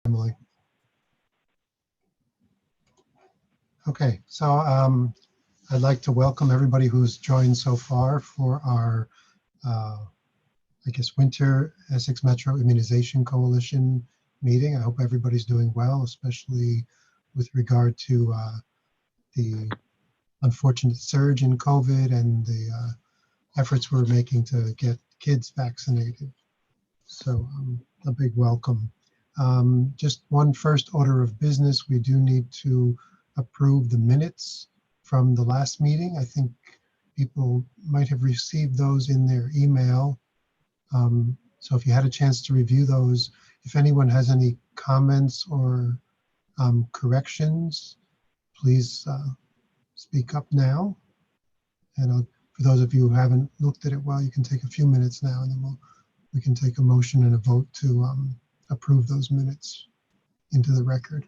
Emily. Okay, so I'd like to welcome everybody who's joined so far for our, I guess, Winter Essex Metro Immunization Coalition meeting. I hope everybody's doing well, especially with regard to the unfortunate surge in COVID and the efforts we're making to get kids vaccinated. So a big welcome. Just one first order of business, we do need to approve the minutes from the last meeting. I think people might have received those in their email. So if you had a chance to review those, if anyone has any comments or corrections, please speak up now. And for those of you who haven't looked at it well, you can take a few minutes now, and then we can take a motion and a vote to approve those minutes into the record.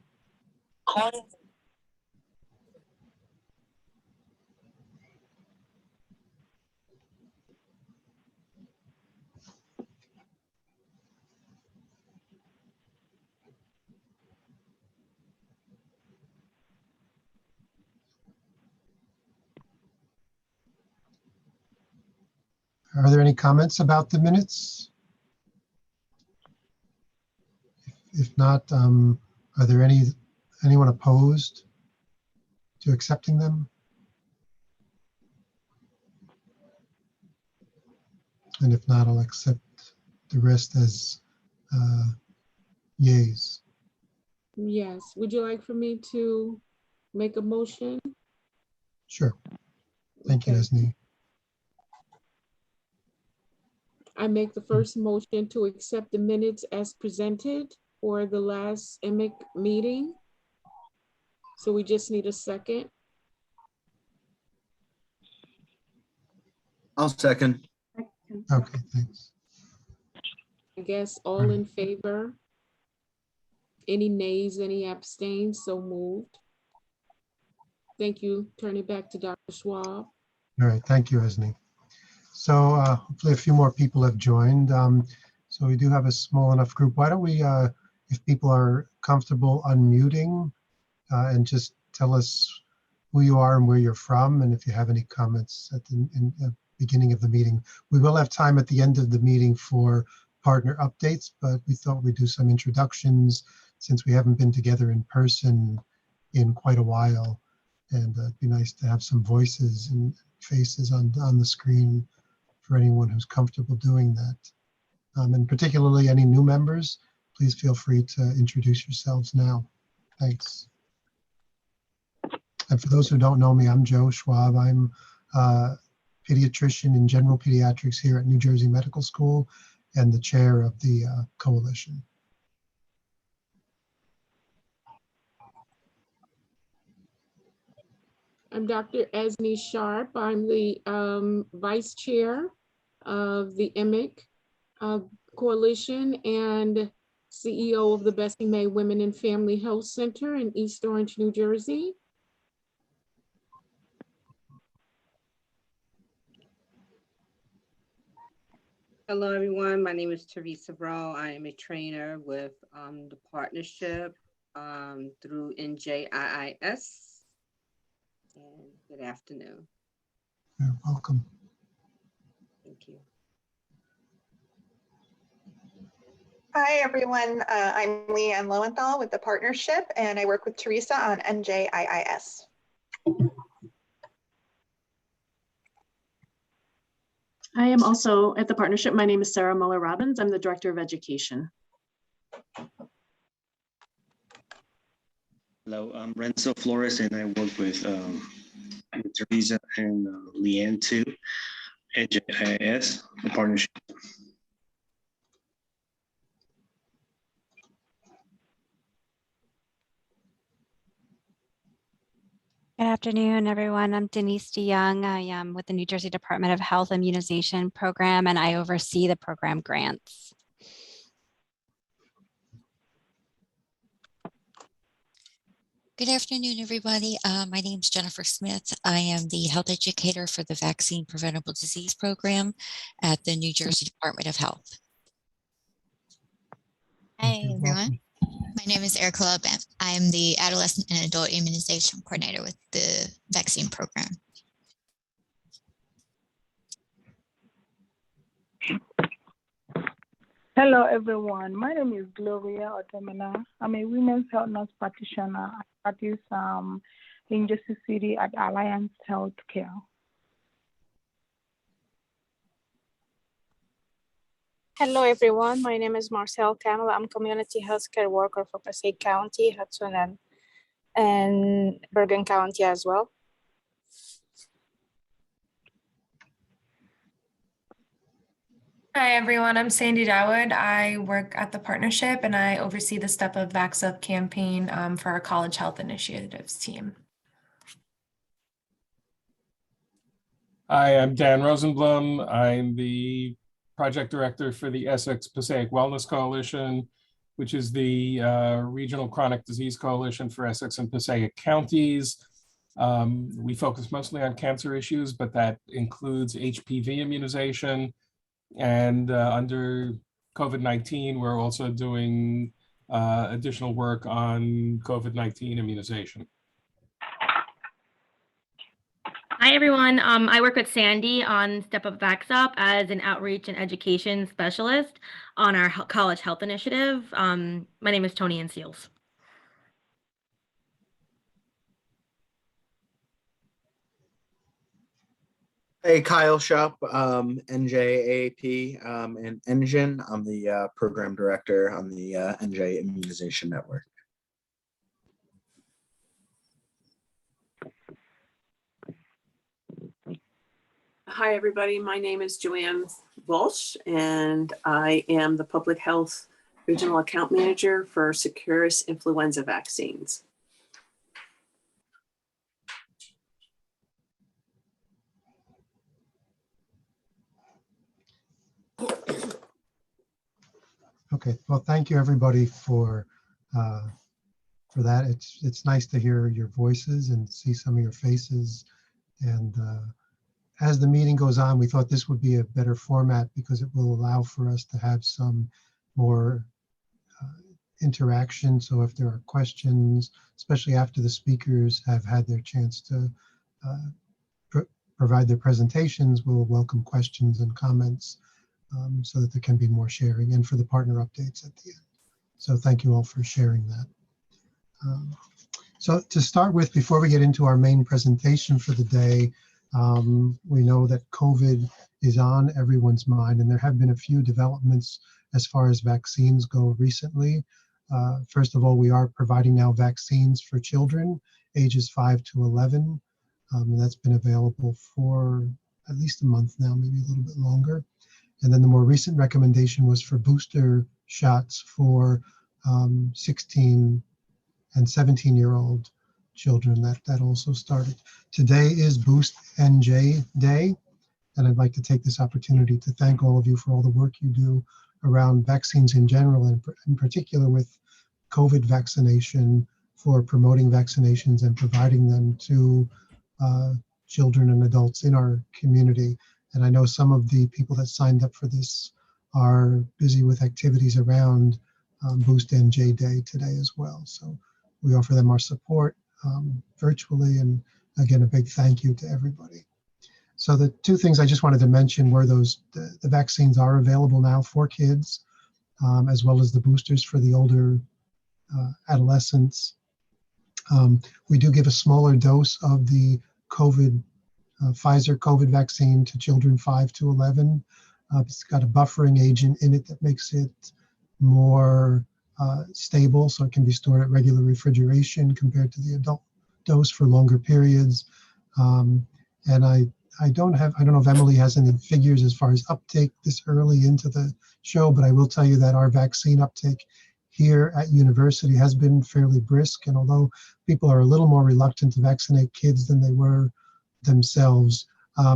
Are there any comments about the minutes? If not, are there anyone opposed to accepting them? And if not, I'll accept the rest as yays. Yes. Would you like for me to make a motion? Sure. Thank you, Esni. I make the first motion to accept the minutes as presented for the last EMIC meeting. So we just need a second. I'll second. Okay, thanks. I guess all in favor? Any nays, any abstains? So moved. Thank you. Turn it back to Dr. Schwab. All right, thank you, Esni. So hopefully a few more people have joined. So we do have a small enough group. Why don't we, if people are comfortable unmuting and just tell us who you are and where you're from, and if you have any comments at the beginning of the meeting. We will have time at the end of the meeting for partner updates, but we thought we'd do some introductions since we haven't been together in person in quite a while. And it'd be nice to have some voices and faces on the screen for anyone who's comfortable doing that. And particularly any new members, please feel free to introduce yourselves now. Thanks. And for those who don't know me, I'm Joe Schwab. I'm a pediatrician in general pediatrics here at New Jersey Medical School and the chair of the coalition. I'm Dr. Esni Sharp. I'm the vice chair of the EMIC coalition and CEO of the Bessie May Women and Family Health Center in East Orange, New Jersey. Hello, everyone. My name is Teresa Bro. I am a trainer with the partnership through NJIIS. And good afternoon. You're welcome. Thank you. Hi, everyone. I'm Leanne Lowenthal with the partnership, and I work with Teresa on NJIIS. I am also at the partnership. My name is Sarah Muller-Robbins. I'm the Director of Education. Hello, I'm Renzo Flores, and I work with Teresa and Leanne too, NJIS, the partnership. Good afternoon, everyone. I'm Denise DeYoung. I am with the New Jersey Department of Health Immunization Program, and I oversee the program grants. Good afternoon, everybody. My name is Jennifer Smith. I am the health educator for the Vaccine Preventable Disease Program at the New Jersey Department of Health. Hi, everyone. My name is Erica Lub. I am the Adolescent and Adult Immunization Coordinator with the vaccine program. Hello, everyone. My name is Gloria Otemena. I'm a women's health nurse practitioner. I practice in Jersey City at Alliance Healthcare. Hello, everyone. My name is Marcel Kamala. I'm community healthcare worker for Passaic County, Hudson, and Bergen County as well. Hi, everyone. I'm Sandy Dawood. I work at the partnership and I oversee the Step Up Vax Up campaign for our college health initiatives team. Hi, I'm Dan Rosenblum. I'm the project director for the Essex Passaic Wellness Coalition, which is the regional chronic disease coalition for Essex and Passaic counties. We focus mostly on cancer issues, but that includes HPV immunization. And under COVID-19, we're also doing additional work on COVID-19 immunization. Hi, everyone. I work with Sandy on Step Up Vax Up as an outreach and education specialist on our college health initiative. My name is Tony Seals. Hey, Kyle Shupp, NJAAP and Engine. I'm the program director on the NJ Immunization Network. Hi, everybody. My name is Joanne Walsh, and I am the Public Health Regional Account Manager for Securus influenza vaccines. Okay, well, thank you everybody for that. It's nice to hear your voices and see some of your faces. And as the meeting goes on, we thought this would be a better format because it will allow for us to have some more interaction. So if there are questions, especially after the speakers have had their chance to provide their presentations, we'll welcome questions and comments so that there can be more sharing, and for the partner updates at the end. So thank you all for sharing that. So to start with, before we get into our main presentation for the day, we know that COVID is on everyone's mind, and there have been a few developments as far as vaccines go recently. First of all, we are providing now vaccines for children ages 5 to 11, and that's been available for at least a month now, maybe a little bit longer. And then the more recent recommendation was for booster shots for 16 and 17-year-old children. That also started. Today is Boost NJ Day, and I'd like to take this opportunity to thank all of you for all the work you do around vaccines in general, and in particular with COVID vaccination, for promoting vaccinations and providing them to children and adults in our community. And I know some of the people that signed up for this are busy with activities around Boost NJ Day today as well. So we offer them our support virtually, and again, a big thank you to everybody. So the two things I just wanted to mention were the vaccines are available now for kids, as well as the boosters for the older adolescents. We do give a smaller dose of the Pfizer COVID vaccine to children 5 to 11. It's got a buffering agent in it that makes it more stable, so it can be stored at regular refrigeration compared to the adult dose for longer periods. And I don't know if Emily has any figures as far as uptake this early into the show, but I will tell you that our vaccine uptake here at university has been fairly brisk. And although people are a little more reluctant to vaccinate kids than they were themselves,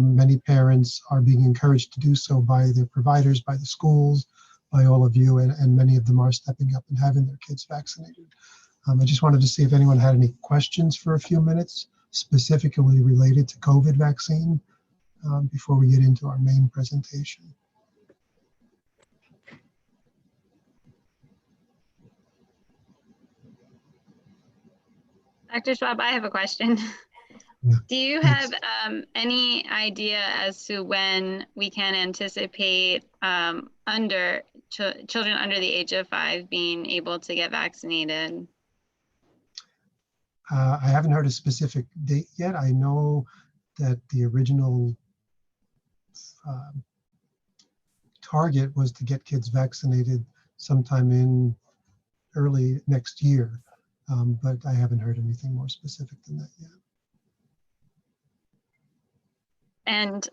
many parents are being encouraged to do so by their providers, by the schools, by all of you, and many of them are stepping up and having their kids vaccinated. I just wanted to see if anyone had any questions for a few minutes, specifically related to COVID vaccine, before we get into our main presentation. Dr. Schwab, I have a question. Yeah, Do you have any idea as to when we can anticipate children under the age of 5 being able to get vaccinated? I haven't heard a specific date yet. I know that the original target was to get kids vaccinated sometime in early next year, but I haven't heard anything more specific than that yet. And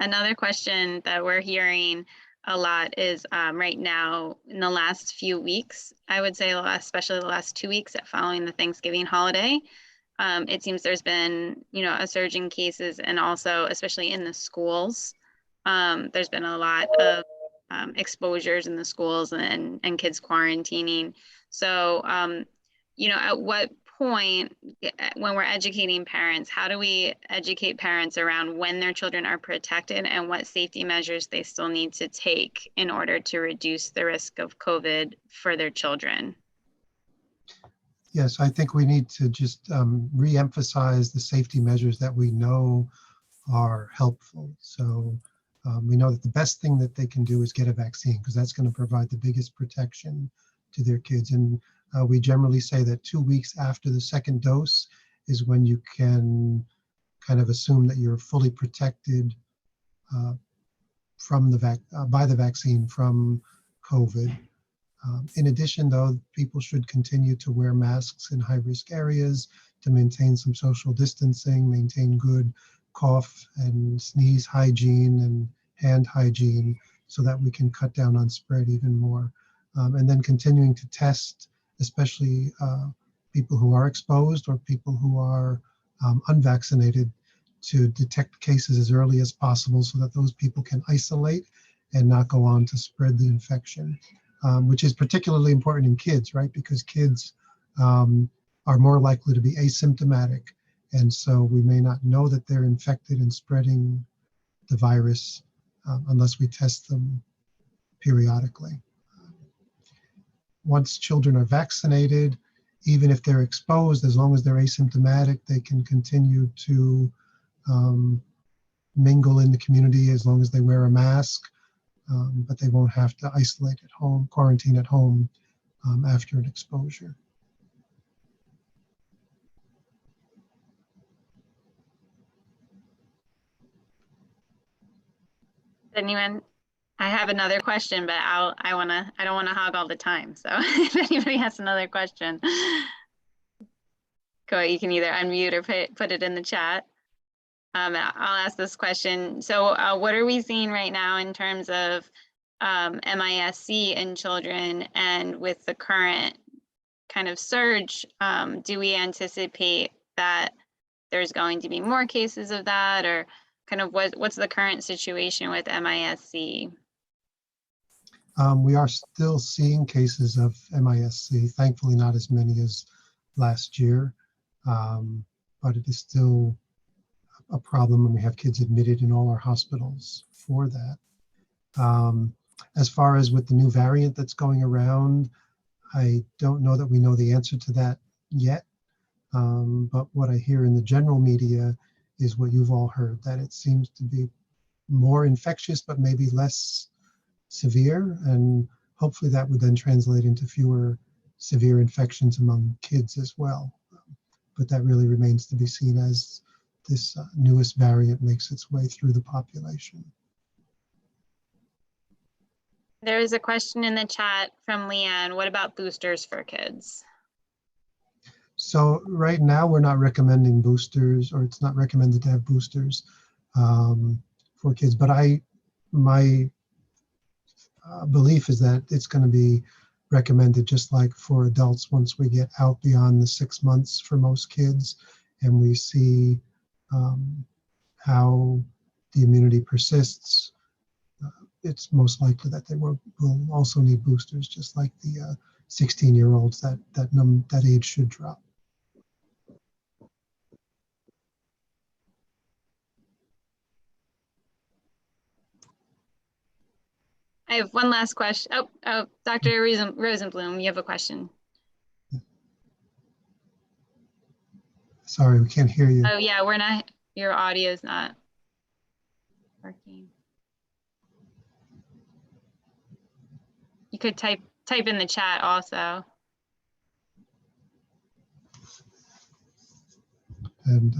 another question that we're hearing a lot is right now in the last few weeks, I would say especially the last 2 weeks following the Thanksgiving holiday, it seems there's been, a surge in cases, and also especially in the schools, there's been a lot of exposures in the schools and kids quarantining. So, at what point when we're educating parents, how do we educate parents around when their children are protected and what safety measures they still need to take in order to reduce the risk of COVID for their children? Yes, I think we need to just re-emphasize the safety measures that we know are helpful. So we know that the best thing that they can do is get a vaccine, because that's going to provide the biggest protection to their kids. And we generally say that 2 weeks after the second dose is when you can kind of assume that you're fully protected from by the vaccine from COVID. In addition, though, people should continue to wear masks in high-risk areas to maintain some social distancing, maintain good cough and sneeze hygiene and hand hygiene, so that we can cut down on spread even more. And then continuing to test, especially people who are exposed or people who are unvaccinated, to detect cases as early as possible so that those people can isolate and not go on to spread the infection, which is particularly important in kids, right? Because kids are more likely to be asymptomatic. And so we may not know that they're infected and spreading the virus unless we test them periodically. Once children are vaccinated, even if they're exposed, as long as they're asymptomatic, they can continue to mingle in the community as long as they wear a mask, but they won't have to isolate at home, quarantine at home after an exposure. Anyone? I have another question, but I don't want to hog all the time. So if anybody has another question, go. You can either unmute or put it in the chat. I'll ask this question. So what are we seeing right now in terms of MIS-C in children, and with the current kind of surge, do we anticipate that there's going to be more cases of that, or kind of what's the current situation with MIS-C? We are still seeing cases of MIS-C, thankfully not as many as last year, but it is still a problem, and we have kids admitted in all our hospitals for that. As far as with the new variant that's going around, I don't know that we know the answer to that yet, but what I hear in the general media is what you've all heard, that it seems to be more infectious, but maybe less severe, and hopefully that would then translate into fewer severe infections among kids as well. But that really remains to be seen as this newest variant makes its way through the population. There is a question in the chat from Leanne. What about boosters for kids? So right now we're not recommending boosters, or it's not recommended to have boosters for kids, but my belief is that it's going to be recommended just like for adults once we get out beyond the 6 months for most kids, and we see how the immunity persists. It's most likely that they will also need boosters, just like the 16-year-olds. That age should drop. I have one last question. Oh, Dr. Rosenblum, you have a question. Sorry, we can't hear you. Oh yeah, we're not, your audio is not working. You could type in the chat also. And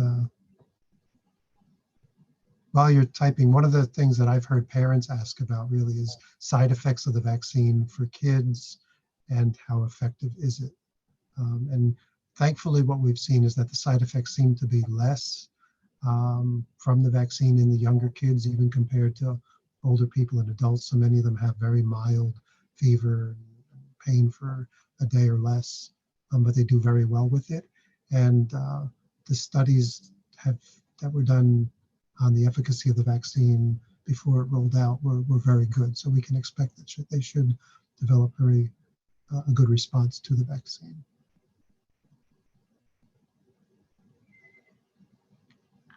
while you're typing, one of the things that I've heard parents ask about really is side effects of the vaccine for kids and how effective is it? And thankfully, what we've seen is that the side effects seem to be less from the vaccine in the younger kids, even compared to older people and adults. So many of them have very mild fever, pain for a day or less, but they do very well with it. And the studies that were done on the efficacy of the vaccine before it rolled out were very good. So we can expect that they should develop a good response to the vaccine.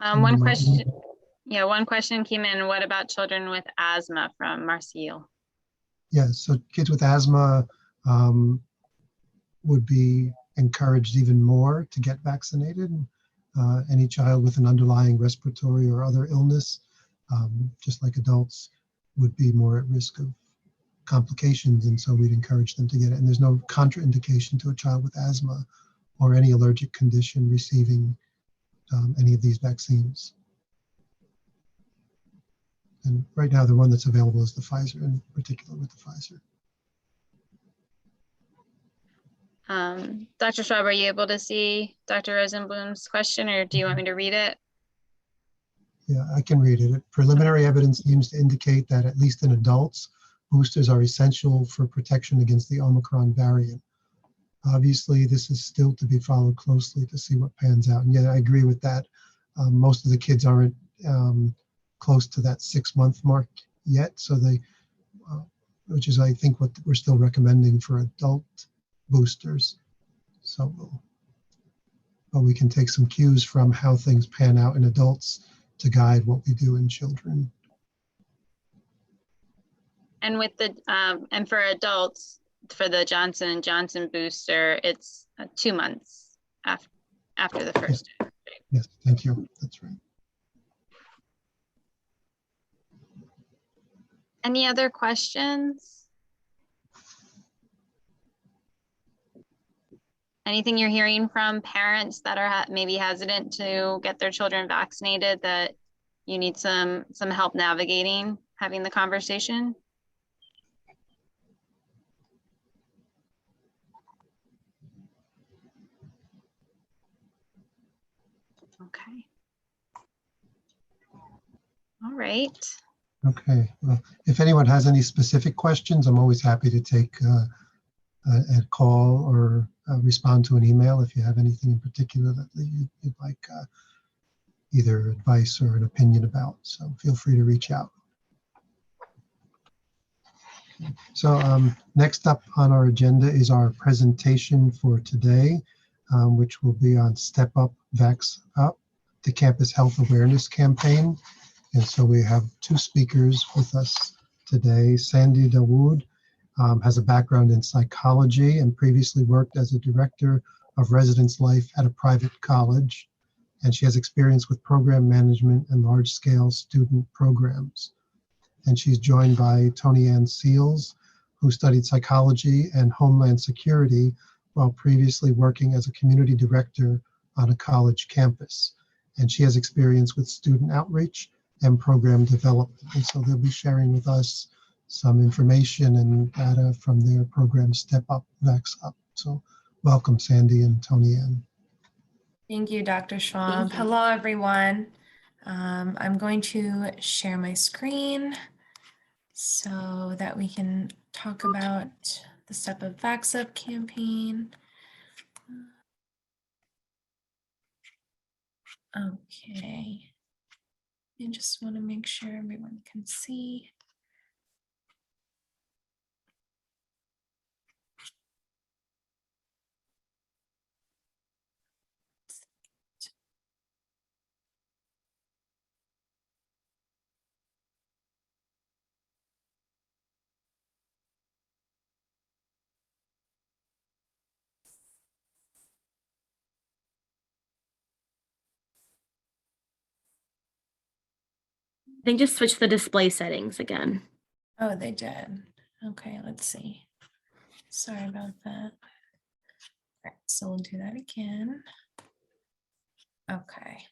One question, one question came in. What about children with asthma from Marcille? Yeah, so kids with asthma would be encouraged even more to get vaccinated. Any child with an underlying respiratory or other illness, just like adults, would be more at risk of complications, and so we'd encourage them to get it. And there's no contraindication to a child with asthma or any allergic condition receiving any of these vaccines. And right now, the one that's available is the Pfizer, in particular with the Pfizer. Dr. Schwab, are you able to see Dr. Rosenblum's question, or do you want me to read it? Yeah, I can read it. Preliminary evidence seems to indicate that, at least in adults, boosters are essential for protection against the Omicron variant. Obviously, this is still to be followed closely to see what pans out. And yeah, I agree with that. Most of the kids aren't close to that 6-month mark yet. So which is, I think, what we're still recommending for adult boosters. So, but we can take some cues from how things pan out in adults to guide what we do in children. And with the and for adults, for the Johnson & Johnson booster, it's 2 months after the first dose. Yes, thank you. That's right. Any other questions? Anything you're hearing from parents that are maybe hesitant to get their children vaccinated that you need some help navigating, having the conversation? Okay. All right. Okay. Well, if anyone has any specific questions, I'm always happy to take a call or respond to an email if you have anything in particular that you'd like either advice or an opinion about. So feel free to reach out. So next up on our agenda is our presentation for today, which will be on Step Up, Vax Up, the Campus Health Awareness Campaign. And so we have 2 speakers with us today. Sandy Dawood has a background in psychology and previously worked as a director of residence life at a private college. And she has experience with program management and large-scale student programs. And she's joined by Tony Ann Seals, who studied psychology and homeland security while previously working as a community director on a college campus. And she has experience with student outreach and program development. And so they'll be sharing with us some information and data from their program Step Up, Vax Up. So welcome, Sandy and Tony Ann. Thank you, Dr. Schwab. Hello, everyone. I'm going to share my screen so that we can talk about the Step Up, Vax Up campaign. Okay. I just want to make sure everyone can see. They just switched the display settings again. Oh, they did. Okay, let's see. Sorry about that. All right, so we'll do that again. Okay.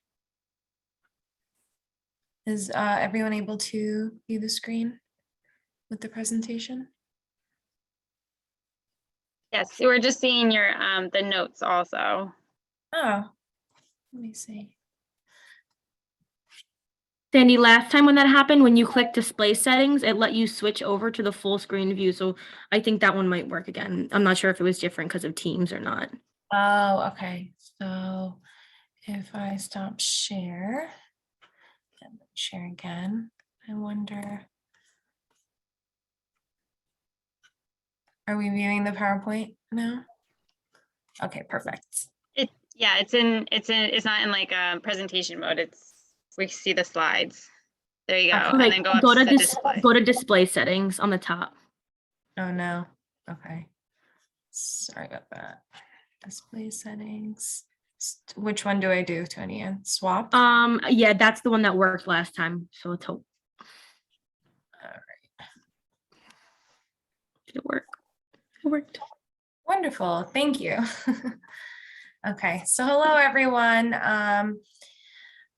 Is everyone able to view the screen with the presentation? Yes, we're just seeing your the notes also. Oh, let me see. Sandy, last time when that happened, when you click display settings, it let you switch over to the full screen view. So I think that one might work again. I'm not sure if it was different because of Teams or not. Oh, okay. So if I stop share and share again, I wonder. Are we viewing the PowerPoint now? Okay, perfect. Yeah, it's not in like a presentation mode. We see the slides. There you go. Okay, And then go up to the display. go to display settings on the top. Oh no. Okay. Sorry about that. Display settings. Which one do I do, Tony? And swap? Yeah, that's the one that worked last time. So let's hope. All right. Did it work? It worked. Wonderful. Thank you. Okay, so hello everyone.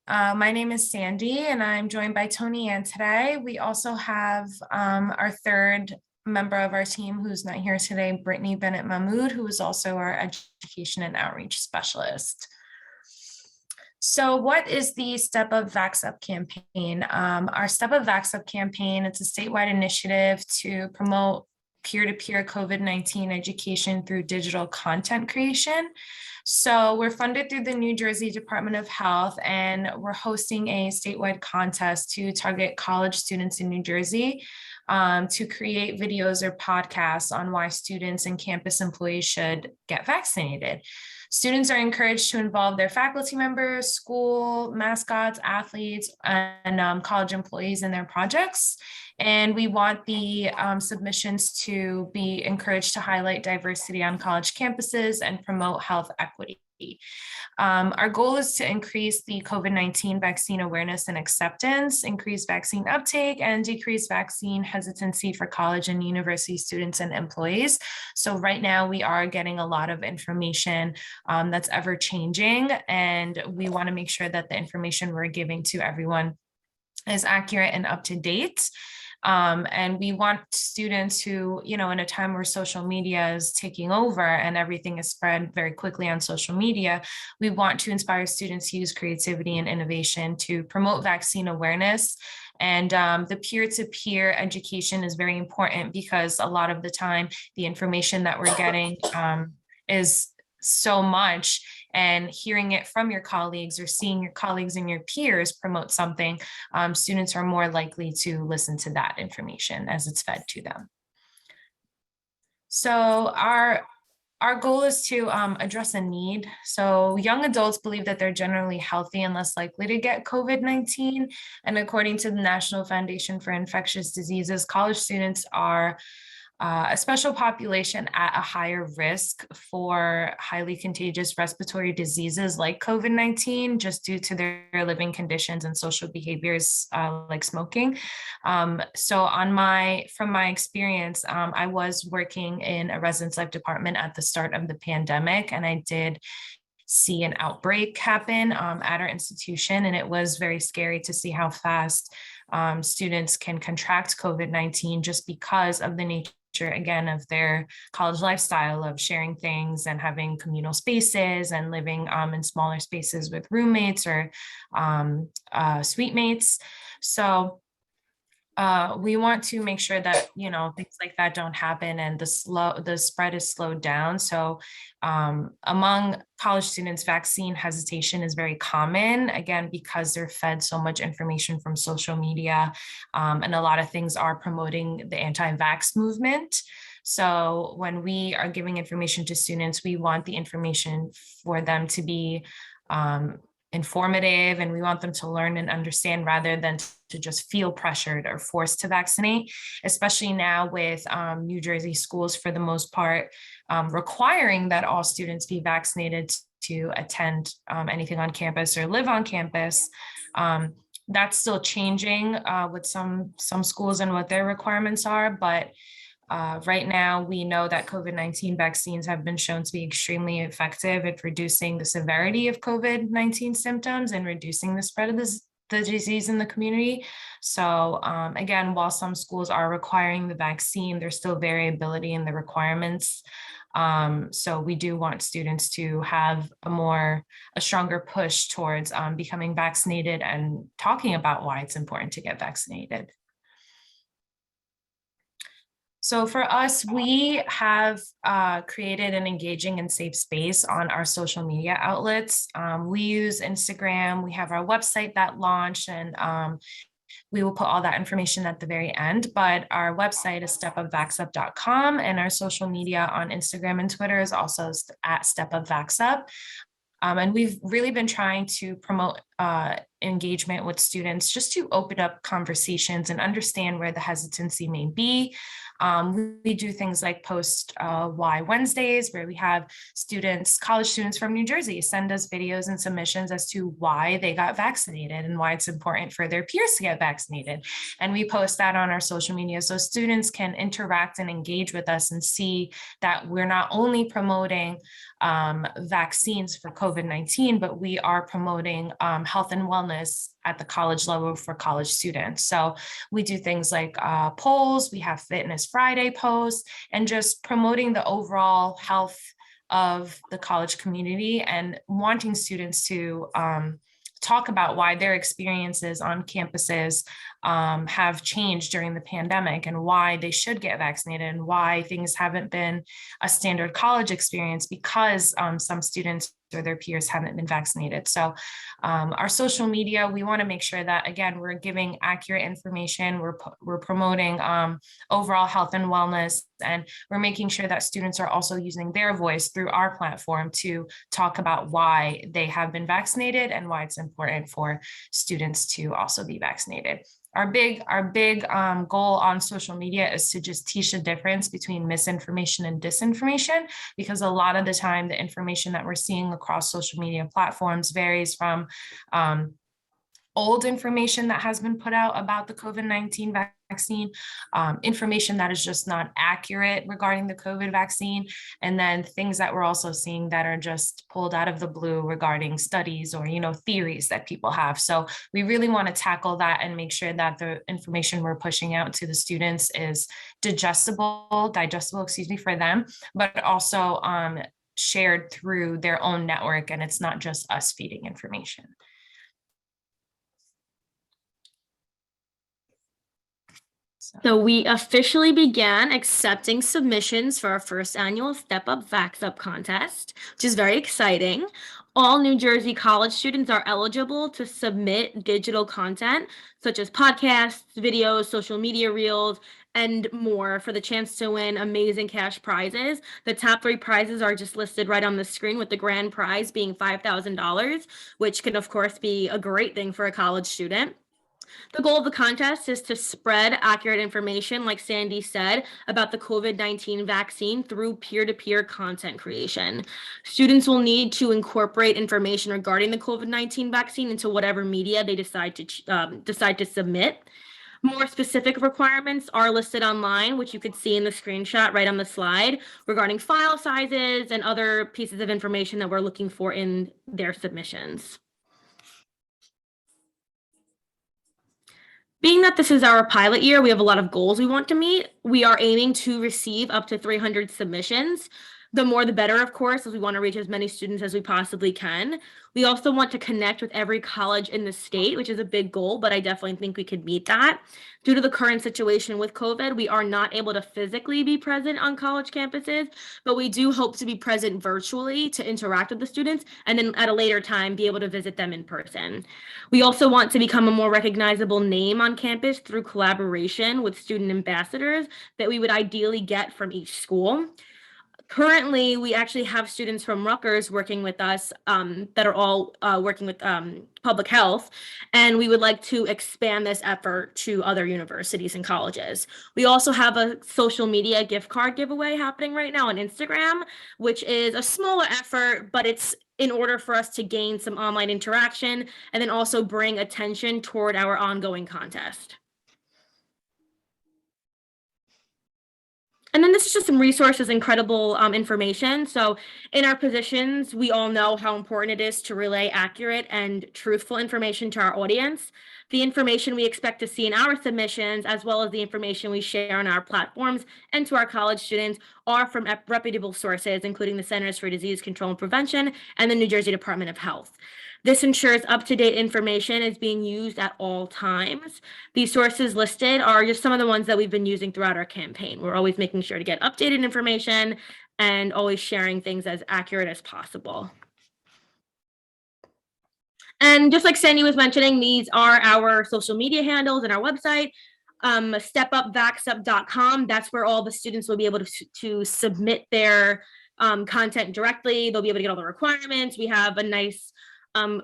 My name is Sandy and I'm joined by Tony Ann today. We also have our third member of our team who's not here today, Brittany Bennett Mahmood, who is also our education and outreach specialist. So what is the Step Up Vax Up campaign? Our Step Up Vax Up campaign, it's a statewide initiative to promote peer-to-peer COVID-19 education through digital content creation. So we're funded through the New Jersey Department of Health, and we're hosting a statewide contest to target college students in New Jersey to create videos or podcasts on why students and campus employees should get vaccinated. Students are encouraged to involve their faculty members, school mascots, athletes, and college employees in their projects. And we want the submissions to be encouraged to highlight diversity on college campuses and promote health equity. Our goal is to increase the COVID-19 vaccine awareness and acceptance, increase vaccine uptake, and decrease vaccine hesitancy for college and university students and employees. So right now we are getting a lot of information that's ever changing, and we want to make sure that the information we're giving to everyone is accurate and up to date. And we want students who, in a time where social media is taking over and everything is spread very quickly on social media, we want to inspire students to use creativity and innovation to promote vaccine awareness. And the peer-to-peer education is very important because a lot of the time the information that we're getting is so much, and hearing it from your colleagues or seeing your colleagues and your peers promote something, students are more likely to listen to that information as it's fed to them. So our goal is to address a need. So young adults believe that they're generally healthy and less likely to get COVID-19. And according to the National Foundation for Infectious Diseases, college students are a special population at a higher risk for highly contagious respiratory diseases like COVID-19, just due to their living conditions and social behaviors like smoking. So from my experience, I was working in a residence life department at the start of the pandemic, and I did see an outbreak happen at our institution, and it was very scary to see how fast students can contract COVID-19 just because of the nature, again, of their college lifestyle of sharing things and having communal spaces and living in smaller spaces with roommates or suite mates. So we want to make sure that things like that don't happen and the spread is slowed down. So among college students, vaccine hesitation is very common, again, because they're fed so much information from social media, and a lot of things are promoting the anti-vax movement. So when we are giving information to students, we want the information for them to be informative, and we want them to learn and understand rather than to just feel pressured or forced to vaccinate, especially now with New Jersey schools, for the most part, requiring that all students be vaccinated to attend anything on campus or live on campus. That's still changing with some schools and what their requirements are, but right now we know that COVID-19 vaccines have been shown to be extremely effective at reducing the severity of COVID-19 symptoms and reducing the spread of the disease in the community. So again, while some schools are requiring the vaccine, there's still variability in the requirements. So we do want students to have a stronger push towards becoming vaccinated and talking about why it's important to get vaccinated. So for us, we have created an engaging and safe space on our social media outlets. We use Instagram, we have our website that launched, and we will put all that information at the very end, but our website is stepupvaxup.com, and our social media on Instagram and Twitter is also at stepupvaxup. And we've really been trying to promote engagement with students just to open up conversations and understand where the hesitancy may be. We do things like post Why Wednesdays, where we have students, college students from New Jersey, send us videos and submissions as to why they got vaccinated and why it's important for their peers to get vaccinated. And we post that on our social media so students can interact and engage with us and see that we're not only promoting vaccines for COVID-19, but we are promoting health and wellness at the college level for college students. So we do things like polls, we have Fitness Friday posts, and just promoting the overall health of the college community and wanting students to talk about why their experiences on campuses have changed during the pandemic and why they should get vaccinated and why things haven't been a standard college experience because some students or their peers haven't been vaccinated. So our social media, we want to make sure that, again, we're giving accurate information, we're promoting overall health and wellness, and we're making sure that students are also using their voice through our platform to talk about why they have been vaccinated and why it's important for students to also be vaccinated. Our big goal on social media is to just teach the difference between misinformation and disinformation, because a lot of the time the information that we're seeing across social media platforms varies from old information that has been put out about the COVID-19 vaccine, information that is just not accurate regarding the COVID vaccine, and then things that we're also seeing that are just pulled out of the blue regarding studies or, theories that people have. So we really want to tackle that and make sure that the information we're pushing out to the students is digestible for them, but also shared through their own network, and it's not just us feeding information. So we officially began accepting submissions for our first annual Step Up Vax Up contest, which is very exciting. All New Jersey college students are eligible to submit digital content, such as podcasts, videos, social media reels, and more, for the chance to win amazing cash prizes. The top 3 prizes are just listed right on the screen, with the grand prize being $5,000, which can, of course, be a great thing for a college student. The goal of the contest is to spread accurate information, like Sandy said, about the COVID-19 vaccine through peer-to-peer content creation. Students will need to incorporate information regarding the COVID-19 vaccine into whatever media they decide to submit. More specific requirements are listed online, which you could see in the screenshot right on the slide, regarding file sizes and other pieces of information that we're looking for in their submissions. Being that this is our pilot year, we have a lot of goals we want to meet. We are aiming to receive up to 300 submissions. The more the better, of course, as we want to reach as many students as we possibly can. We also want to connect with every college in the state, which is a big goal, but I definitely think we could meet that. Due to the current situation with COVID, we are not able to physically be present on college campuses, but we do hope to be present virtually to interact with the students, and then at a later time be able to visit them in person. We also want to become a more recognizable name on campus through collaboration with student ambassadors that we would ideally get from each school. Currently, we actually have students from Rutgers working with us that are all working with public health, and we would like to expand this effort to other universities and colleges. We also have a social media gift card giveaway happening right now on Instagram, which is a smaller effort, but it's in order for us to gain some online interaction and then also bring attention toward our ongoing contest. And then this is just some resources, incredible information. So in our positions, we all know how important it is to relay accurate and truthful information to our audience. The information we expect to see in our submissions, as well as the information we share on our platforms and to our college students, are from reputable sources, including the Centers for Disease Control and Prevention and the New Jersey Department of Health. This ensures up-to-date information is being used at all times. These sources listed are just some of the ones that we've been using throughout our campaign. We're always making sure to get updated information and always sharing things as accurate as possible. And just like Sandy was mentioning, these are our social media handles and our website. StepUpVaxUp.com. That's where all the students will be able to submit their content directly. They'll be able to get all the requirements. We have a nice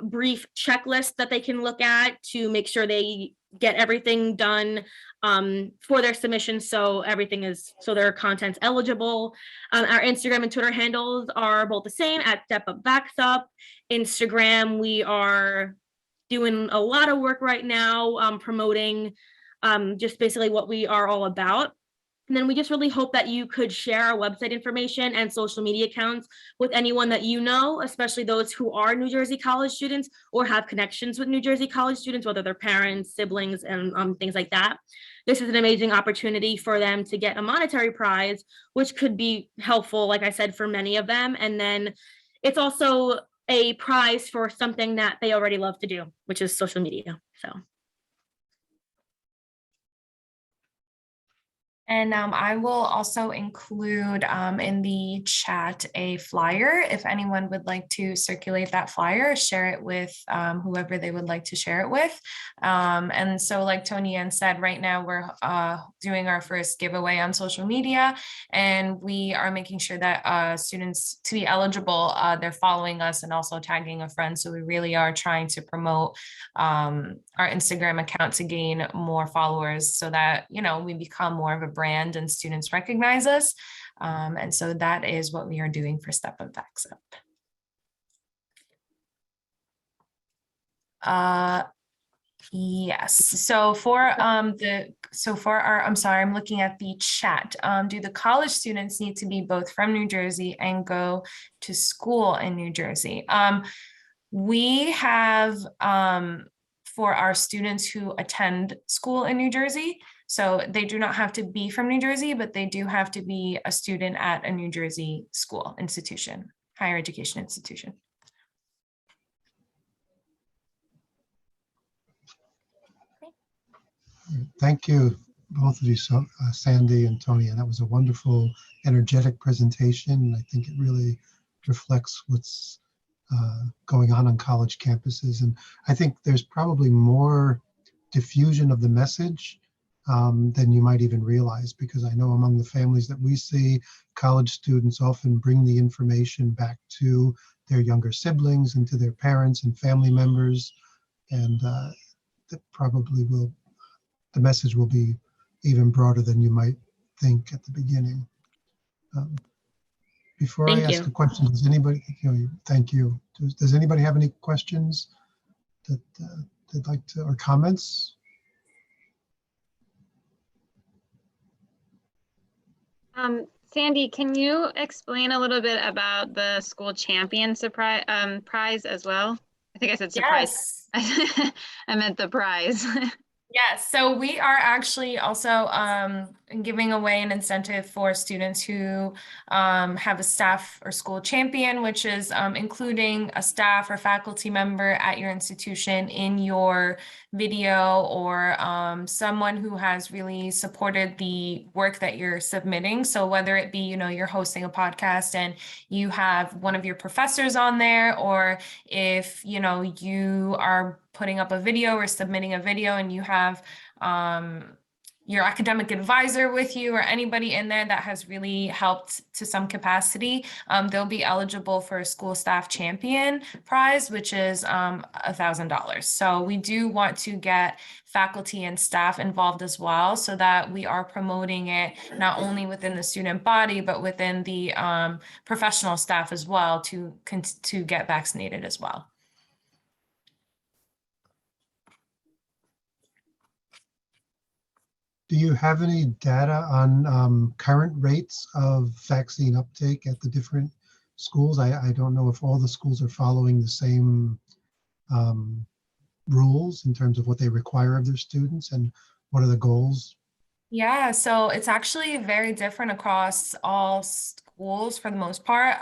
brief checklist that they can look at to make sure they get everything done for their submission, so their content's eligible. Our Instagram and Twitter handles are both the same at StepUpVaxUp. Instagram, we are doing a lot of work right now promoting just basically what we are all about. And then we just really hope that you could share our website information and social media accounts with anyone that you know, especially those who are New Jersey college students or have connections with New Jersey college students, whether they're parents, siblings, and things like that. This is an amazing opportunity for them to get a monetary prize, which could be helpful, like I said, for many of them. And then it's also a prize for something that they already love to do, which is social media. So. And I will also include in the chat a flyer if anyone would like to circulate that flyer, share it with whoever they would like to share it with. And so like Tony Ann said, right now we're doing our first giveaway on social media, and we are making sure that students, to be eligible, they're following us and also tagging a friend. So we really are trying to promote our Instagram account to gain more followers so that, you know, we become more of a brand and students recognize us. And so that is what we are doing for Step Up Vax Up. Yes. So for I'm looking at the chat. Do the college students need to be both from New Jersey and go to school in New Jersey? We have for our students who attend school in New Jersey, so they do not have to be from New Jersey, but they do have to be a student at a New Jersey school institution, higher education institution. Thank you, both of you, Sandy and Tony. And that was a wonderful, energetic presentation. I think it really reflects what's going on college campuses. And I think there's probably more diffusion of the message than you might even realize, because I know among the families that we see, college students often bring the information back to their younger siblings and to their parents and family members. And that probably will, the message will be even broader than you might think at the beginning. Before I ask a question, does anybody, thank you. Does anybody have any questions that they'd like to, or comments? Sandy, can you explain a little bit about the school champion prize as well? I think I said surprise. Yes. I meant the prize. Yes, so we are actually also giving away an incentive for students who have a staff or school champion, which is including a staff or faculty member at your institution in your video, or someone who has really supported the work that you're submitting. So whether it be, you're hosting a podcast and you have one of your professors on there, or if, you are putting up a video or submitting a video and you have your academic advisor with you or anybody in there that has really helped to some capacity, they'll be eligible for a school staff champion prize, which is $1,000. So we do want to get faculty and staff involved as well, so that we are promoting it not only within the student body, but within the professional staff as well to get vaccinated as well. Do you have any data on current rates of vaccine uptake at the different schools? I don't know if all the schools are following the same rules in terms of what they require of their students, and what are the goals? Yeah, so it's actually very different across all schools for the most part.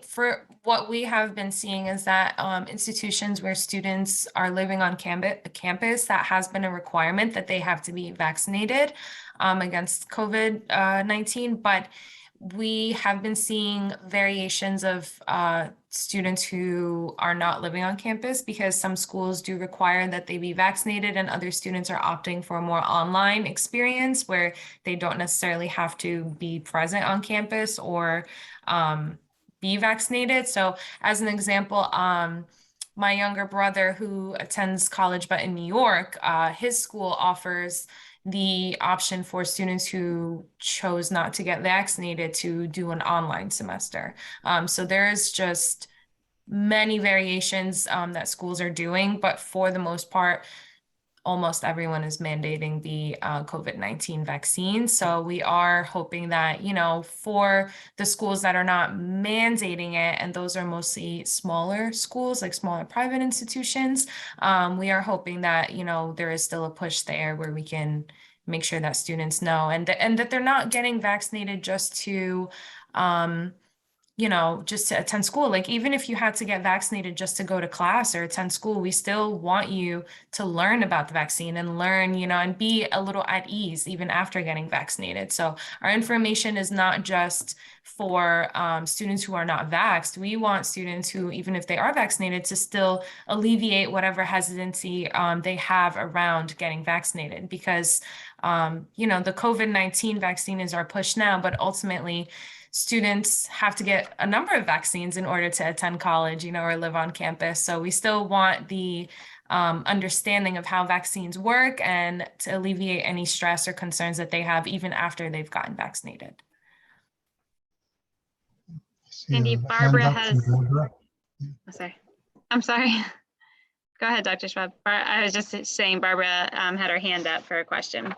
For what we have been seeing is that institutions where students are living on campus, that has been a requirement that they have to be vaccinated against COVID-19, but we have been seeing variations of students who are not living on campus, because some schools do require that they be vaccinated, and other students are opting for a more online experience where they don't necessarily have to be present on campus or be vaccinated. So as an example, my younger brother who attends college but in New York, his school offers the option for students who chose not to get vaccinated to do an online semester. So there is just many variations that schools are doing, but for the most part, almost everyone is mandating the COVID-19 vaccine. So we are hoping that, for the schools that are not mandating it, and those are mostly smaller schools, like smaller private institutions, we are hoping that, there is still a push there where we can make sure that students know, and that they're not getting vaccinated just to just to attend school. Like, even if you had to get vaccinated just to go to class or attend school, we still want you to learn about the vaccine and learn, and be a little at ease even after getting vaccinated. So our information is not just for students who are not vaxxed. We want students who, even if they are vaccinated, to still alleviate whatever hesitancy they have around getting vaccinated, because, the COVID-19 vaccine is our push now, but ultimately, students have to get a number of vaccines in order to attend college, or live on campus. So we still want the understanding of how vaccines work, and to alleviate any stress or concerns that they have even after they've gotten vaccinated. Cindy, Barbara has, sorry. I'm sorry. Go ahead, Dr. Schwab. I was just saying Barbara had her hand up for a question.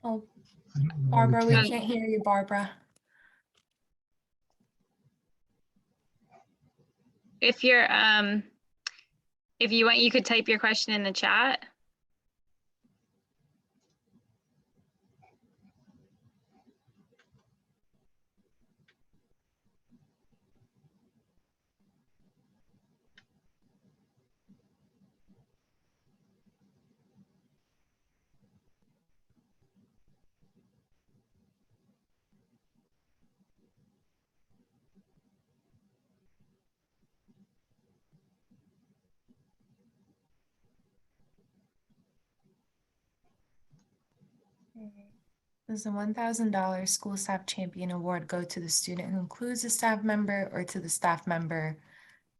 Oh, Barbara, we can't hear you, Barbara. If you're, if you want, you could type your question in the chat. Does the $1,000 school staff champion award go to the student who includes a staff member, or to the staff member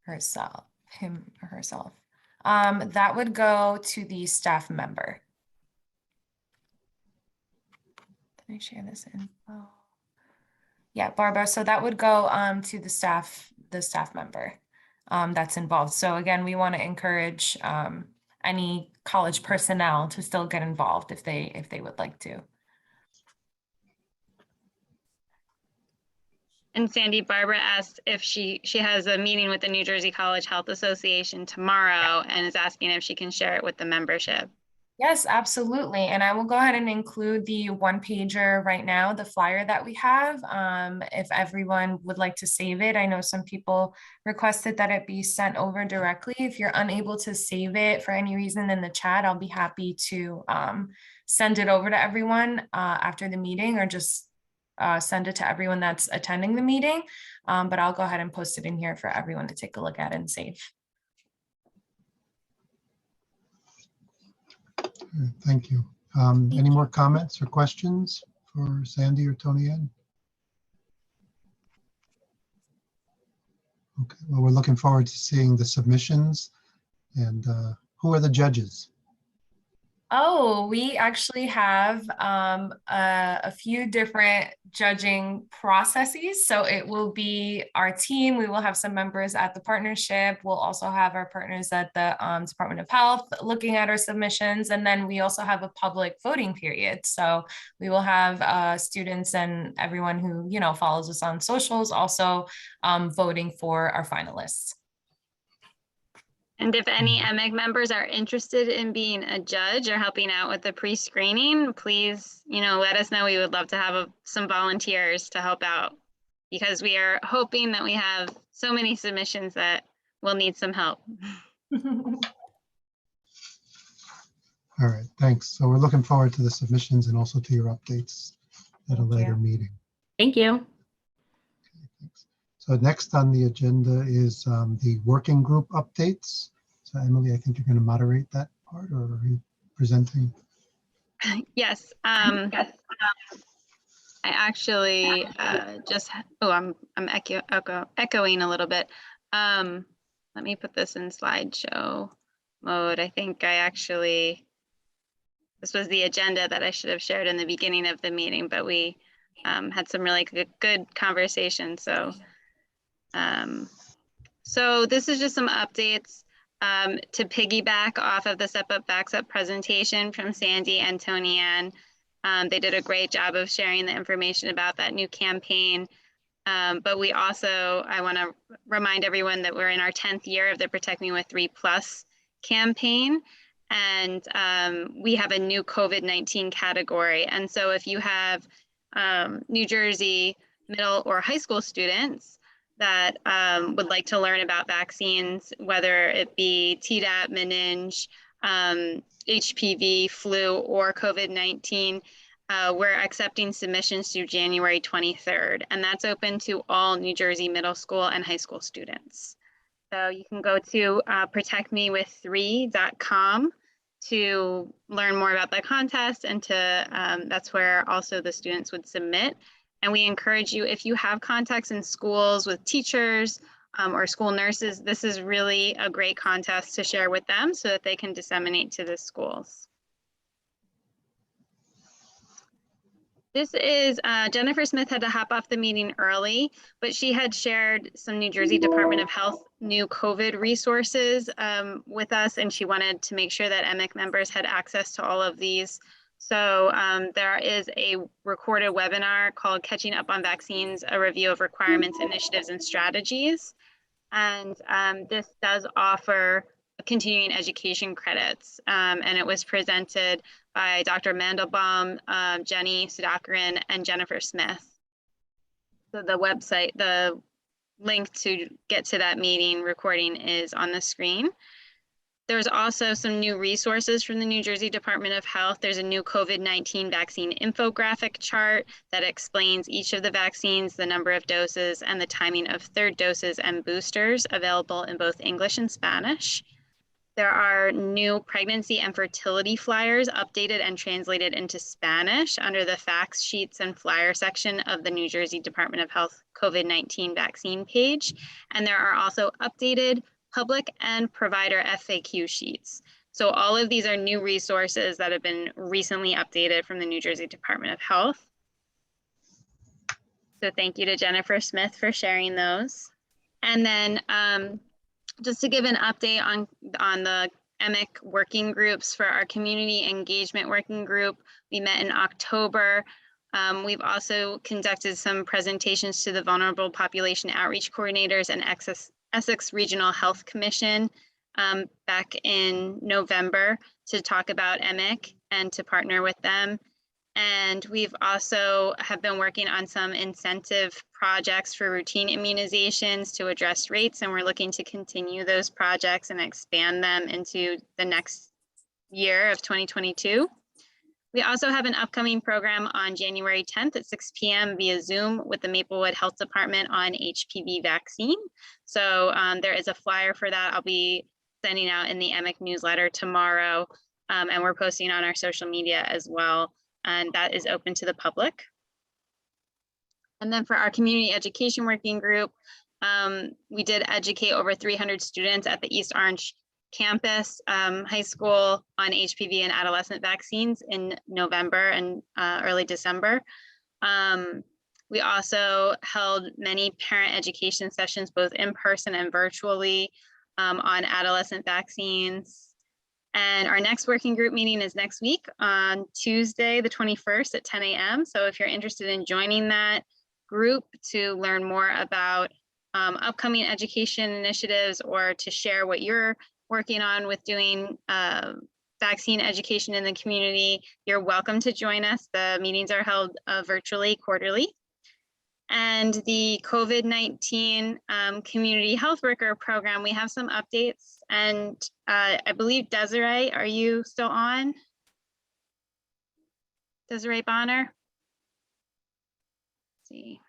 herself, him or herself? That would go to the staff member. Can I share this info? Yeah, Barbara, so that would go to the staff member that's involved. So again, we want to encourage any college personnel to still get involved if they would like to. And Sandy, Barbara asked if she has a meeting with the New Jersey College Health Association tomorrow, and is asking if she can share it with the membership. Yes, absolutely. And I will go ahead and include the one pager right now, the flyer that we have. If everyone would like to save it, I know some people requested that it be sent over directly. If you're unable to save it for any reason in the chat, I'll be happy to send it over to everyone after the meeting, or just send it to everyone that's attending the meeting. But I'll go ahead and post it in here for everyone to take a look at and save. Thank you. Any more comments or questions for Sandy or Tony Ann? Okay, well, we're looking forward to seeing the submissions. And who are the judges? Oh, we actually have a few different judging processes. So it will be our team. We will have some members at the partnership. We'll also have our partners at the Department of Health looking at our submissions. And then we also have a public voting period. So we will have students and everyone who, you know, follows us on socials also voting for our finalists. And if any EMIC members are interested in being a judge or helping out with the pre-screening, please, you know, let us know. We would love to have some volunteers to help out, because we are hoping that we have so many submissions that we'll need some help. All right, thanks. So we're looking forward to the submissions and also to your updates at a later meeting. Thank you. So next on the agenda is the working group updates. So Emily, I think you're going to moderate that part, or are you presenting? Yes. I actually I'm echoing a little bit. Let me put this in slideshow mode. I think this was the agenda that I should have shared in the beginning of the meeting, but we had some really good conversation. So this is just some updates to piggyback off of the Step Up, Vax Up presentation from Sandy and Tony Ann. They did a great job of sharing the information about that new campaign. But we also, I want to remind everyone that we're in our 10th year of the Protect Me with 3+ campaign. And we have a new COVID-19 category. And so if you have New Jersey middle or high school students that would like to learn about vaccines, whether it be Tdap, meninge, HPV, flu, or COVID-19, we're accepting submissions through January 23rd, and that's open to all New Jersey middle school and high school students. So you can go to protectmewith3.com to learn more about the contest, and that's where also the students would submit. And we encourage you, if you have contacts in schools with teachers or school nurses, this is really a great contest to share with them so that they can disseminate to the schools. This is, Jennifer Smith had to hop off the meeting early, but she had shared some New Jersey Department of Health new COVID resources with us, and she wanted to make sure that EMIC members had access to all of these. So there is a recorded webinar called Catching Up on Vaccines, a review of requirements, initiatives, and strategies. And this does offer continuing education credits. And it was presented by Dr. Mandelbaum, Jenny Sudhakaran, and Jennifer Smith. So the website, the link to get to that meeting recording is on the screen. There's also some new resources from the New Jersey Department of Health. There's a new COVID-19 vaccine infographic chart that explains each of the vaccines, the number of doses, and the timing of third doses and boosters, available in both English and Spanish. There are new pregnancy and fertility flyers updated and translated into Spanish under the facts, sheets, and flyer section of the New Jersey Department of Health COVID-19 vaccine page. And there are also updated public and provider FAQ sheets. So all of these are new resources that have been recently updated from the New Jersey Department of Health. So thank you to Jennifer Smith for sharing those. And then just to give an update on the EMIC working groups for our community engagement working group, we met in October. We've also conducted some presentations to the vulnerable population outreach coordinators and Essex Regional Health Commission back in November to talk about EMIC and to partner with them. And we've also have been working on some incentive projects for routine immunizations to address rates, and we're looking to continue those projects and expand them into the next year of 2022. We also have an upcoming program on January 10th at 6 p.m. via Zoom with the Maplewood Health Department on HPV vaccine. So there is a flyer for that. I'll be sending out in the EMIC newsletter tomorrow. and we're posting on our social media as well. And that is open to the public. And then for our community education working group, we did educate over 300 students at the East Orange campus high school on HPV and adolescent vaccines in November and early December. We also held many parent education sessions, both in person and virtually, on adolescent vaccines. And our next working group meeting is next week on Tuesday, the 21st at 10 a.m. So if you're interested in joining that group to learn more about upcoming education initiatives or to share what you're working on with doing vaccine education in the community, you're welcome to join us. The meetings are held virtually quarterly. And the COVID-19 community health worker program, we have some updates. And I believe Desiree, are you still on? Desiree Bonner? Let's see.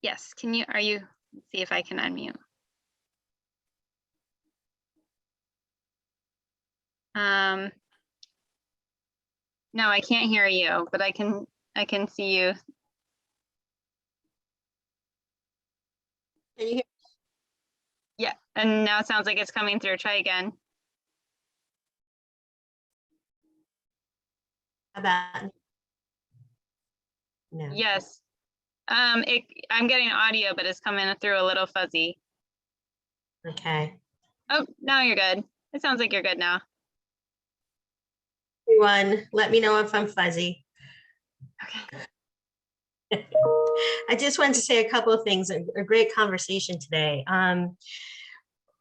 Yes, can you, let's see if I can unmute. No, I can't hear you, but I can see you. Can you hear? Yeah, and now it sounds like it's coming through. Try again. How about no? Yes. I'm getting audio, but it's coming through a little fuzzy. Okay. Oh, now you're good. It sounds like you're good now. Everyone, let me know if I'm fuzzy. Okay. I just wanted to say a couple of things. A great conversation today.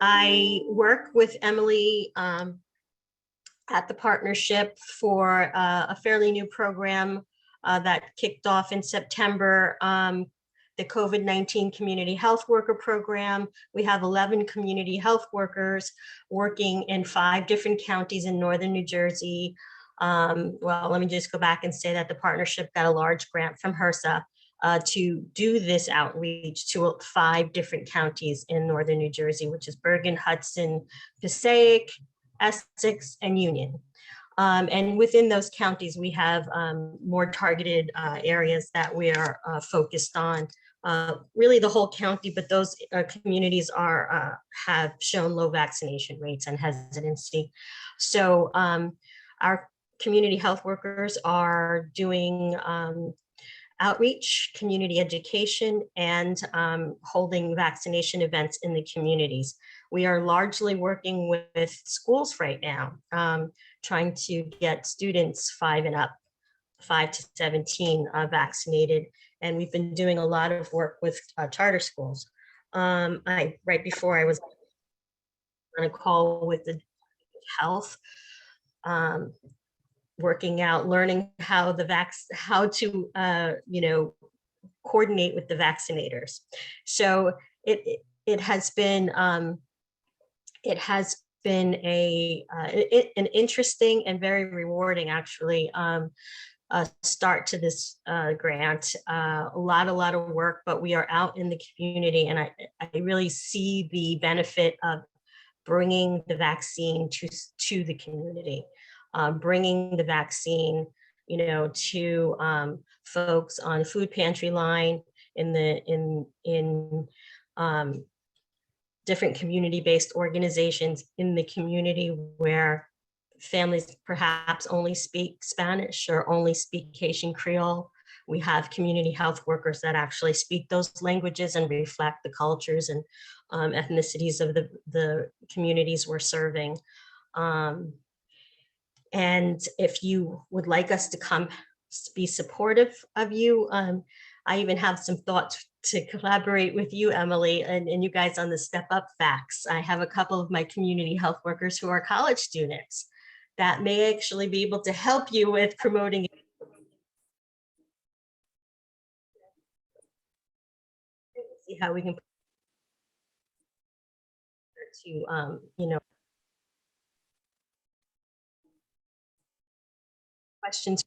I work with Emily at the partnership for a fairly new program that kicked off in September, the COVID-19 Community Health Worker Program. We have 11 community health workers working in 5 different counties in northern New Jersey. Well, let me just go back and say that the partnership got a large grant from HRSA to do this outreach to 5 different counties in northern New Jersey, which is Bergen, Hudson, Passaic, Essex, and Union. And within those counties, we have more targeted areas that we are focused on. Really the whole county, but those communities are have shown low vaccination rates and hesitancy. So our community health workers are doing outreach, community education, and holding vaccination events in the communities. We are largely working with schools right now, trying to get students 5 and up, 5 to 17 vaccinated. And we've been doing a lot of work with charter schools. Right before I was on a call with the health, working out, learning how to coordinate with the vaccinators. So it has been an interesting and very rewarding, actually, start to this grant. A lot of work, but we are out in the community, and I really see the benefit of bringing the vaccine to the community. Bringing the vaccine, to folks on the food pantry line, in different community-based organizations in the community where families perhaps only speak Spanish or only speak Haitian Creole. We have community health workers that actually speak those languages and reflect the cultures and ethnicities of the communities we're serving. And if you would like us to come be supportive of you, I even have some thoughts to collaborate with you, Emily, and you guys on the Step Up Vax. I have a couple of my community health workers who are college students that may actually be able to help you with promoting it. See how we can to questions.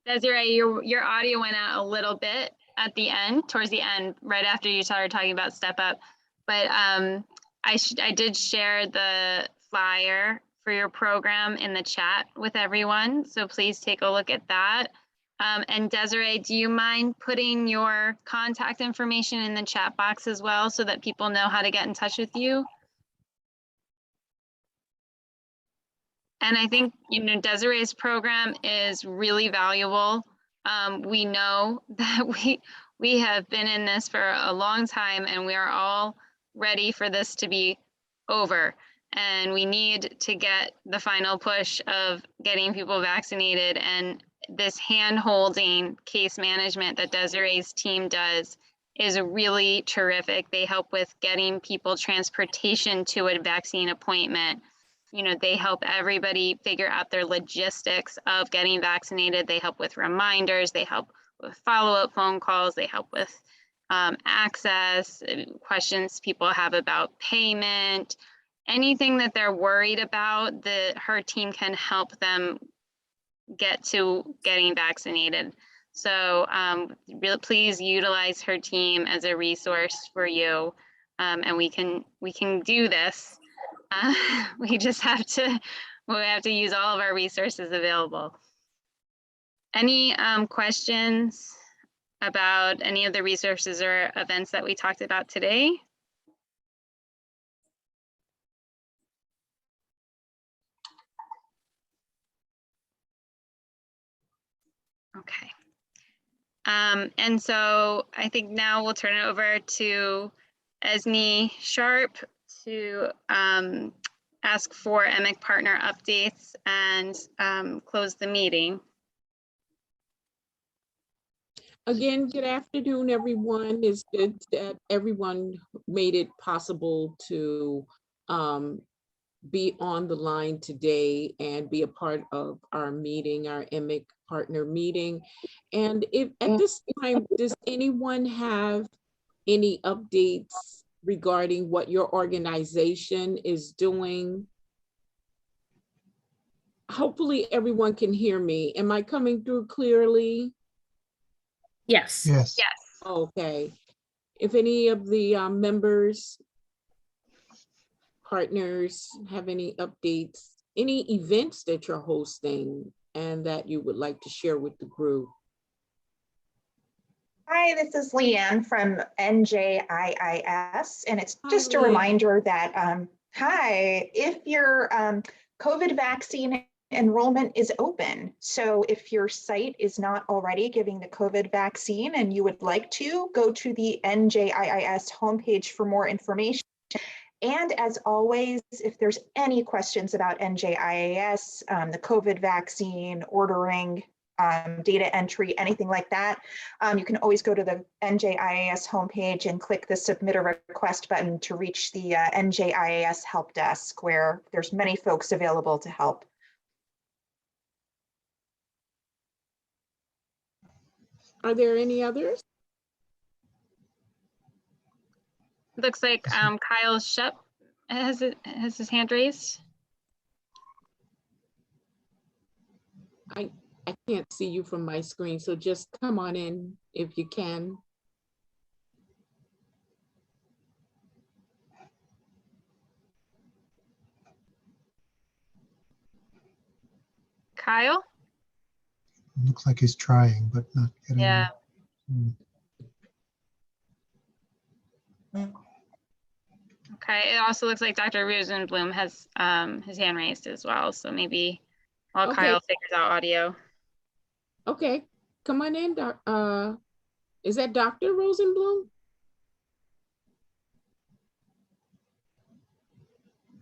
Desiree, your audio went out a little bit at the end, towards the end, right after you started talking about Step Up. But I did share the flyer for your program in the chat with everyone, so please take a look at that. And Desiree, do you mind putting your contact information in the chat box as well so that people know how to get in touch with you? And I think, you know, Desiree's program is really valuable. We know that we have been in this for a long time and we are all ready for this to be over. And we need to get the final push of getting people vaccinated, and this hand-holding case management that Desiree's team does is really terrific. They help with getting people transportation to a vaccine appointment. You know, they help everybody figure out their logistics of getting vaccinated. They help with reminders, they help with follow-up phone calls, they help with access, questions people have about payment, anything that they're worried about, her team can help them get to getting vaccinated. So really, please utilize her team as a resource for you, and we can do this. We just have to use all of our resources available. Any questions about any of the resources or events that we talked about today? Okay. And so I think now we'll turn it over to Esme Sharp to ask for EMIC partner updates and close the meeting. Again, good afternoon, everyone. It's good that everyone made it possible to be on the line today and be a part of our meeting, our EMIC partner meeting. And if at this time, does anyone have any updates regarding what your organization is doing? Hopefully everyone can hear me. Am I coming through clearly? Yes. Yes. Yes. Okay. If any of the members, partners have any updates, any events that you're hosting and that you would like to share with the group. Hi, this is Leanne from NJIIS, and it's just a Leanne. reminder that, if your COVID vaccine enrollment is open. So if your site is not already giving the COVID vaccine and you would like to, go to the NJIIS homepage for more information. And as always, if there's any questions about NJIIS, the COVID vaccine, ordering, data entry, anything like that, you can always go to the NJIIS homepage and click the submit a request button to reach the NJIIS help desk, where there's many folks available to help. Are there any others? Looks like Kyle Shep has his hand raised. I can't see you from my screen, so just come on in if you can. Kyle? Looks like he's trying, but not getting. Yeah. Okay, it also looks like Dr. Rosenblum has his hand raised as well. So maybe while Okay. Kyle figures out audio. Okay, come on in, is that Dr. Rosenblum?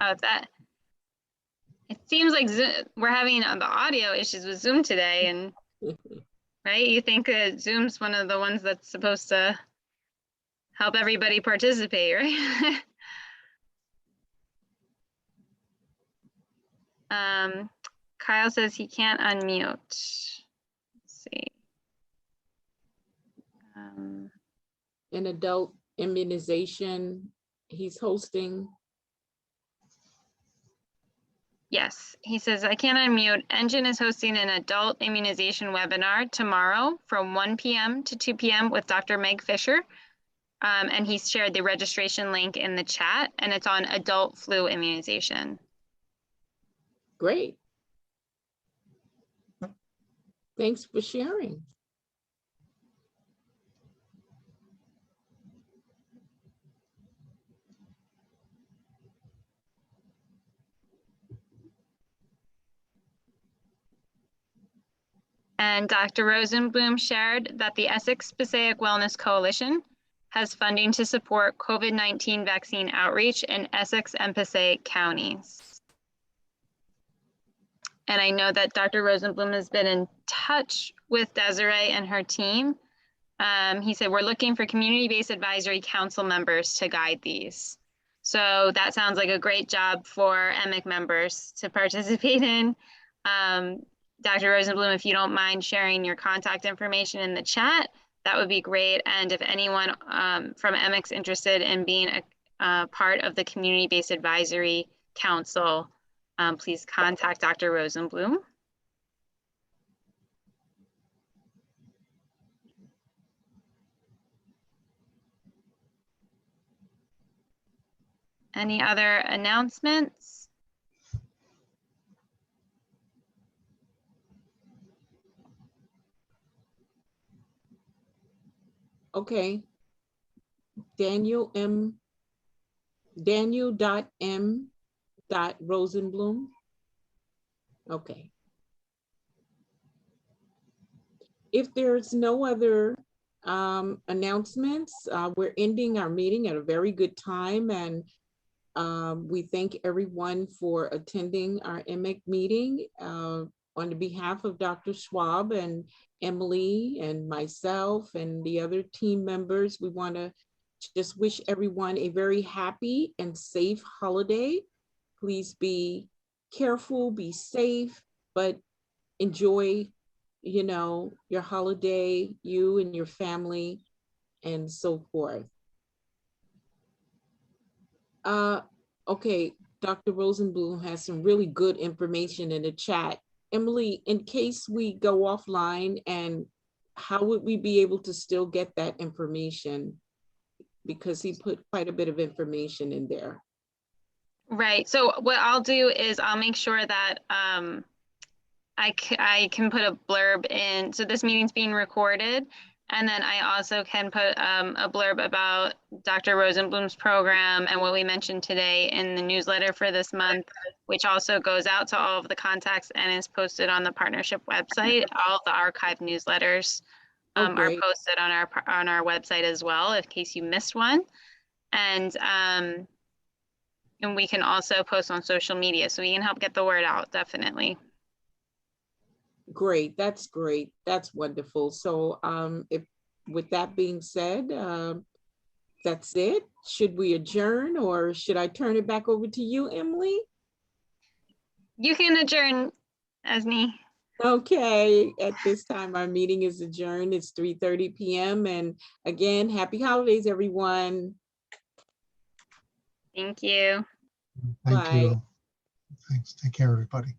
Oh, it seems like we're having the audio issues with Zoom today, and right? You think Zoom's one of the ones that's supposed to help everybody participate, right? Kyle says he can't unmute. Let's see. An adult immunization he's hosting. Yes, he says, I can't unmute. Engine is hosting an adult immunization webinar tomorrow from 1 p.m. to 2 p.m. with Dr. Meg Fisher. and he's shared the registration link in the chat, and it's on adult flu immunization. Great. Thanks for sharing. And Dr. Rosenblum shared that the Essex Passaic Wellness Coalition has funding to support COVID-19 vaccine outreach in Essex and Passaic counties. And I know that Dr. Rosenblum has been in touch with Desiree and her team. He said, we're looking for community-based advisory council members to guide these. So that sounds like a great job for EMIC members to participate in. Dr. Rosenblum, if you don't mind sharing your contact information in the chat, that would be great. And if anyone from EMIC's interested in being a part of the community-based advisory council, please contact Dr. Rosenblum. Any other announcements? Okay. Daniel.m.Rosenblum. Okay. If there's no other announcements, we're ending our meeting at a very good time, and we thank everyone for attending our EMIC meeting. On behalf of Dr. Schwab and Emily and myself and the other team members, we want to just wish everyone a very happy and safe holiday. Please be careful, be safe, but enjoy, you know, your holiday, you and your family, and so forth. Okay, Dr. Rosenblum has some really good information in the chat. Emily, in case we go offline, and how would we be able to still get that information? Because he put quite a bit of information in there. Right, so what I'll do is I'll make sure that I can put a blurb in. So this meeting's being recorded. And then I also can put a blurb about Dr. Rosenblum's program and what we mentioned today in the newsletter for this month, which also goes out to all of the contacts and is posted on the partnership website. All of the archived newsletters are posted on our website as well, in case you missed one. And we can also post on social media, so we can help get the word out, definitely. Great, that's great. That's wonderful. So if with that being said, that's it. Should we adjourn, or should I turn it back over to you, Emily? You can adjourn, Esme. Okay, at this time, our meeting is adjourned. It's 3:30 p.m. And again, happy holidays, everyone. Thank you. Thank Bye. you. Thanks. Take care, everybody.